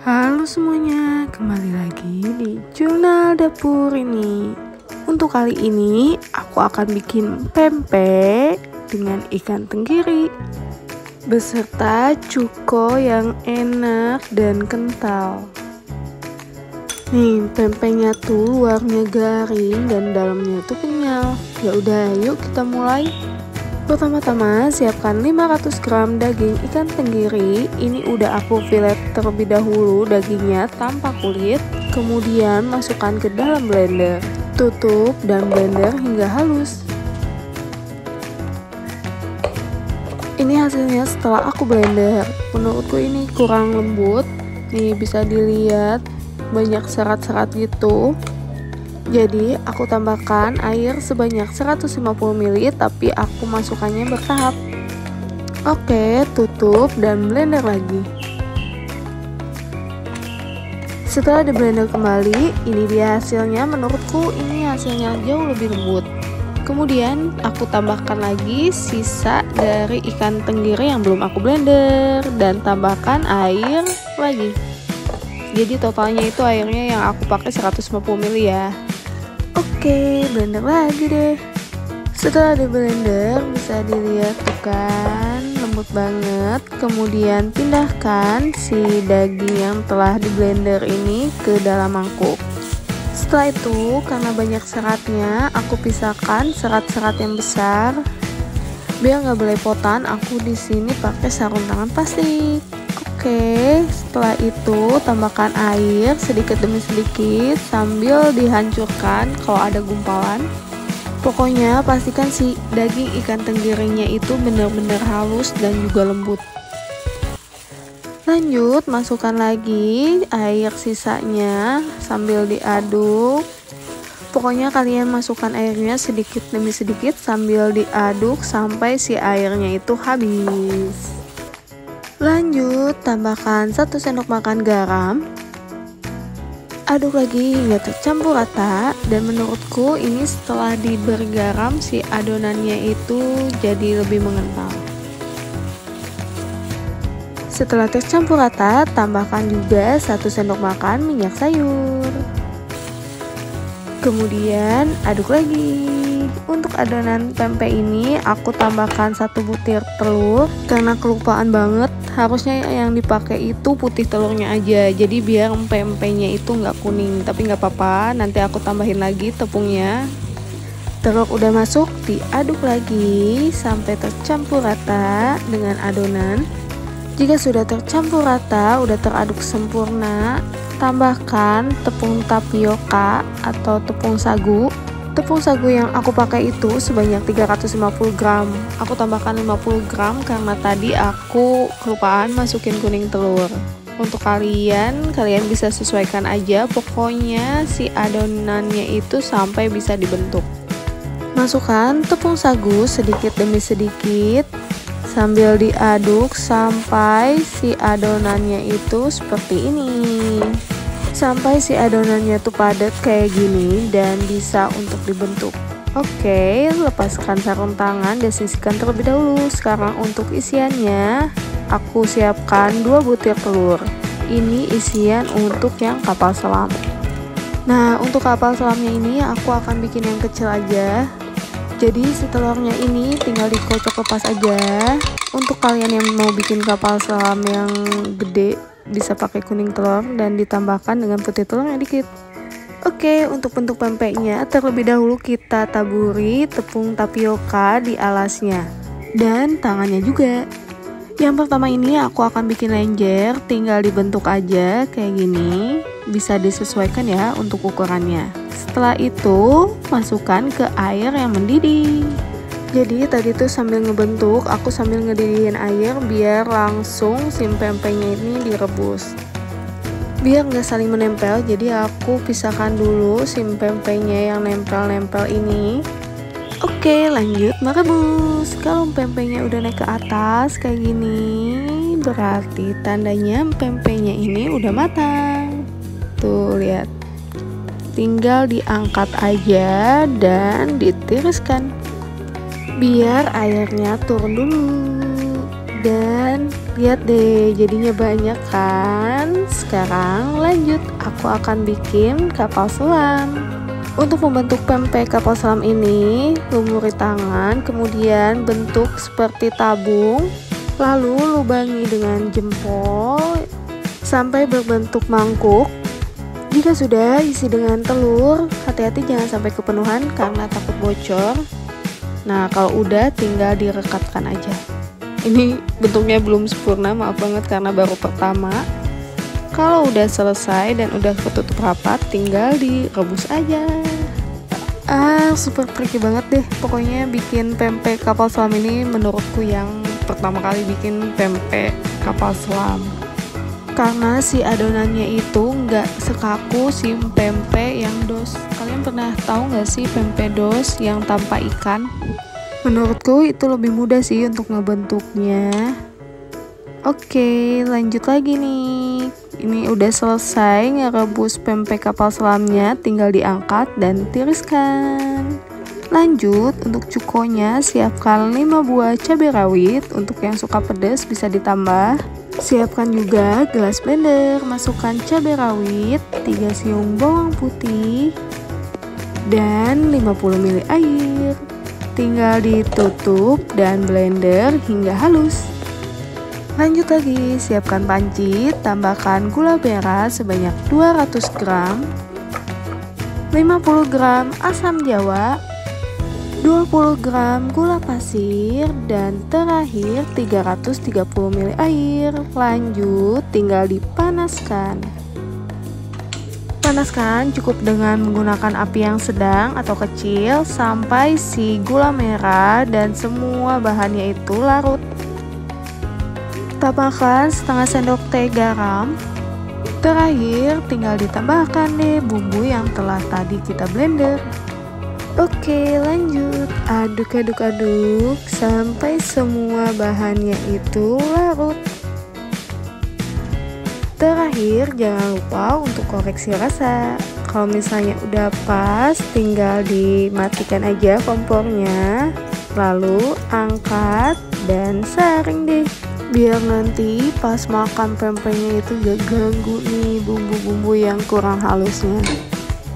Halo semuanya, kembali lagi di Jurnal Dapur ini. Untuk kali ini aku akan bikin pempek dengan ikan tenggiri beserta cuko yang enak dan kental. Nih, pempeknya tuh luarnya garing dan dalamnya tuh kenyal. Ya udah, yuk kita mulai. Pertama-tama siapkan 500 gram daging ikan tenggiri. Ini udah aku filet terlebih dahulu dagingnya tanpa kulit. Kemudian masukkan ke dalam blender. Tutup dan blender hingga halus. Ini hasilnya setelah aku blender. Menurutku ini kurang lembut. Nih bisa dilihat banyak serat-serat gitu. Jadi aku tambahkan air sebanyak 150 ml, tapi aku masukkannya bertahap. Oke, tutup dan blender lagi. Setelah di blender kembali, ini dia hasilnya. Menurutku ini hasilnya jauh lebih lembut. Kemudian aku tambahkan lagi sisa dari ikan tenggiri yang belum aku blender dan tambahkan air lagi. Jadi totalnya itu airnya yang aku pakai 150 ml ya. Oke, blender lagi deh. Setelah di blender bisa dilihat tuh kan lembut banget. Kemudian pindahkan si daging yang telah di blender ini ke dalam mangkuk. Setelah itu karena banyak seratnya, aku pisahkan serat-serat yang besar. Biar nggak belepotan, aku di sini pakai sarung tangan plastik. Oke, setelah itu tambahkan air sedikit demi sedikit sambil dihancurkan kalau ada gumpalan. Pokoknya pastikan si daging ikan tenggirinya itu benar-benar halus dan juga lembut. Lanjut, masukkan lagi air sisanya sambil diaduk. Pokoknya kalian masukkan airnya sedikit demi sedikit sambil diaduk sampai si airnya itu habis. Lanjut, tambahkan 1 sendok makan garam. Aduk lagi hingga tercampur rata, dan menurutku ini setelah diberi garam si adonannya itu jadi lebih mengental. Setelah tercampur rata, tambahkan juga 1 sendok makan minyak sayur. Kemudian aduk lagi. Untuk adonan pempek ini aku tambahkan 1 butir telur karena kelupaan banget. Harusnya yang dipakai itu putih telurnya aja, jadi biar pempeknya itu nggak kuning. Tapi nggak apa-apa, nanti aku tambahin lagi tepungnya. Telur udah masuk, diaduk lagi sampai tercampur rata dengan adonan. Jika sudah tercampur rata, udah teraduk sempurna, tambahkan tepung tapioka atau tepung sagu. Tepung sagu yang aku pakai itu sebanyak 350 gram. Aku tambahkan 50 gram karena tadi aku kelupaan masukin kuning telur. Untuk kalian bisa sesuaikan aja. Pokoknya si adonannya itu sampai bisa dibentuk. Masukkan tepung sagu sedikit demi sedikit sambil diaduk sampai si adonannya itu seperti ini. Sampai si adonannya tuh padat kayak gini dan bisa untuk dibentuk. Oke, lepaskan sarung tangan dan sisihkan terlebih dahulu. Sekarang untuk isiannya, aku siapkan 2 butir telur. Ini isian untuk yang kapal selam. Nah, untuk kapal selamnya ini aku akan bikin yang kecil aja. Jadi si telurnya ini tinggal dikocok lepas aja. Untuk kalian yang mau bikin kapal selam yang gede, bisa pakai kuning telur dan ditambahkan dengan putih telurnya dikit. Oke, untuk bentuk pempeknya terlebih dahulu kita taburi tepung tapioka di alasnya dan tangannya juga. Yang pertama ini aku akan bikin lenjer, tinggal dibentuk aja kayak gini. Bisa disesuaikan ya untuk ukurannya. Setelah itu masukkan ke air yang mendidih. Jadi tadi tuh sambil ngebentuk, aku sambil ngedidihin air biar langsung si pempeknya ini direbus. Biar nggak saling menempel, jadi aku pisahkan dulu si pempeknya yang nempel-nempel ini. Oke, lanjut merebus. Kalau pempeknya udah naik ke atas kayak gini, berarti tandanya pempeknya ini udah matang. Tuh lihat. Tinggal diangkat aja dan ditiriskan. Biar airnya turun dulu. Dan lihat deh, jadinya banyak kan. sekarang lanjut, aku akan bikin kapal selam. Untuk membentuk pempek kapal selam ini, lumuri tangan, kemudian bentuk seperti tabung, lalu lubangi dengan jempol sampai berbentuk mangkuk. Jika sudah isi dengan telur, hati-hati jangan sampai kepenuhan karena takut bocor. Nah, kalau udah tinggal direkatkan aja. Ini bentuknya belum sempurna, maaf banget karena baru pertama. Kalau udah selesai dan udah ketutup rapat, tinggal direbus aja. Super tricky banget deh. Pokoknya bikin pempek kapal selam ini menurutku yang pertama kali bikin pempek kapal selam. Karena si adonannya itu nggak sekaku si pempek yang dos. Kalian pernah tahu nggak sih pempek dos yang tanpa ikan? Menurutku itu lebih mudah sih untuk ngebentuknya. Oke, lanjut lagi nih. Ini udah selesai ngerebus pempek kapal selamnya, tinggal diangkat dan tiriskan. Lanjut, untuk cukonya siapkan 5 buah cabai rawit. Untuk yang suka pedas bisa ditambah. Siapkan juga gelas blender, masukkan cabai rawit, 3 siung bawang putih, dan 50 ml air. Tinggal ditutup dan blender hingga halus. Lanjut lagi, siapkan panci, tambahkan gula merah sebanyak 200 gram, 50 gram asam jawa, 20 gram gula pasir, dan terakhir 330 ml air. Lanjut, tinggal dipanaskan. Panaskan cukup dengan menggunakan api yang sedang atau kecil sampai si gula merah dan semua bahannya itu larut. Tambahkan setengah sendok teh garam. Terakhir, tinggal ditambahkan deh bumbu yang telah tadi kita blender. Oke, lanjut, aduk sampai semua bahannya itu larut. Terakhir, jangan lupa untuk koreksi rasa. Kalau misalnya udah pas, tinggal dimatikan aja kompornya, lalu angkat dan saring deh, biar nanti pas makan pempeknya itu gak ganggu nih bumbu-bumbu yang kurang halusnya.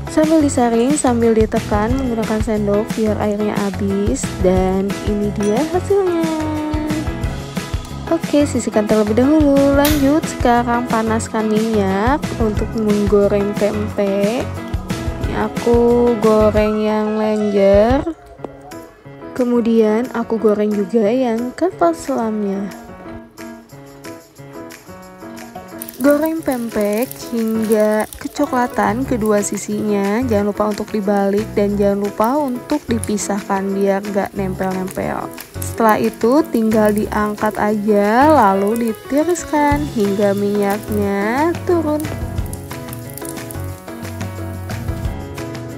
Sambil disaring, sambil ditekan menggunakan sendok biar airnya habis, dan ini dia hasilnya. Oke, sisihkan terlebih dahulu. Lanjut, sekarang panaskan minyak untuk menggoreng pempek. Ini aku goreng yang lenjer, kemudian aku goreng juga yang kapal selamnya. Goreng pempek hingga kecoklatan kedua sisinya. Jangan lupa untuk dibalik dan jangan lupa untuk dipisahkan biar gak nempel-nempel. Setelah itu tinggal diangkat aja, lalu ditiriskan hingga minyaknya turun.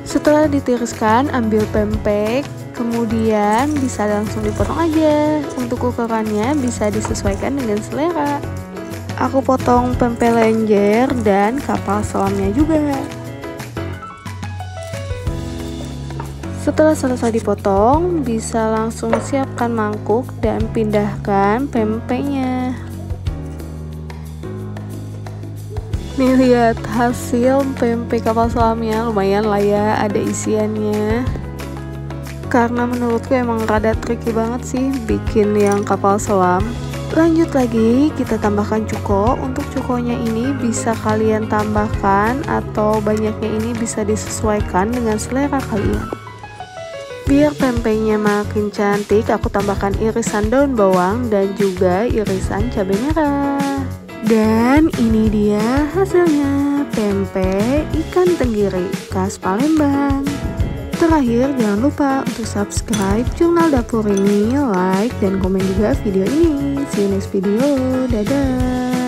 Setelah ditiriskan, ambil pempek, kemudian bisa langsung dipotong aja. Untuk ukurannya bisa disesuaikan dengan selera. Aku potong pempek lenjer dan kapal selamnya juga. Setelah selesai dipotong, bisa langsung siapkan mangkuk dan pindahkan pempeknya. Nih, lihat hasil pempek kapal selamnya, lumayan lah ya, ada isiannya. Karena menurutku emang rada tricky banget sih bikin yang kapal selam. Lanjut lagi, kita tambahkan cuko. Untuk cukonya ini bisa kalian tambahkan atau banyaknya ini bisa disesuaikan dengan selera kalian. Biar pempeknya makin cantik, aku tambahkan irisan daun bawang dan juga irisan cabai merah. Dan ini dia hasilnya, pempek ikan tenggiri khas Palembang. Terakhir, jangan lupa untuk subscribe Jurnal Dapur ini, like dan komen juga video ini. See you next video, dadah.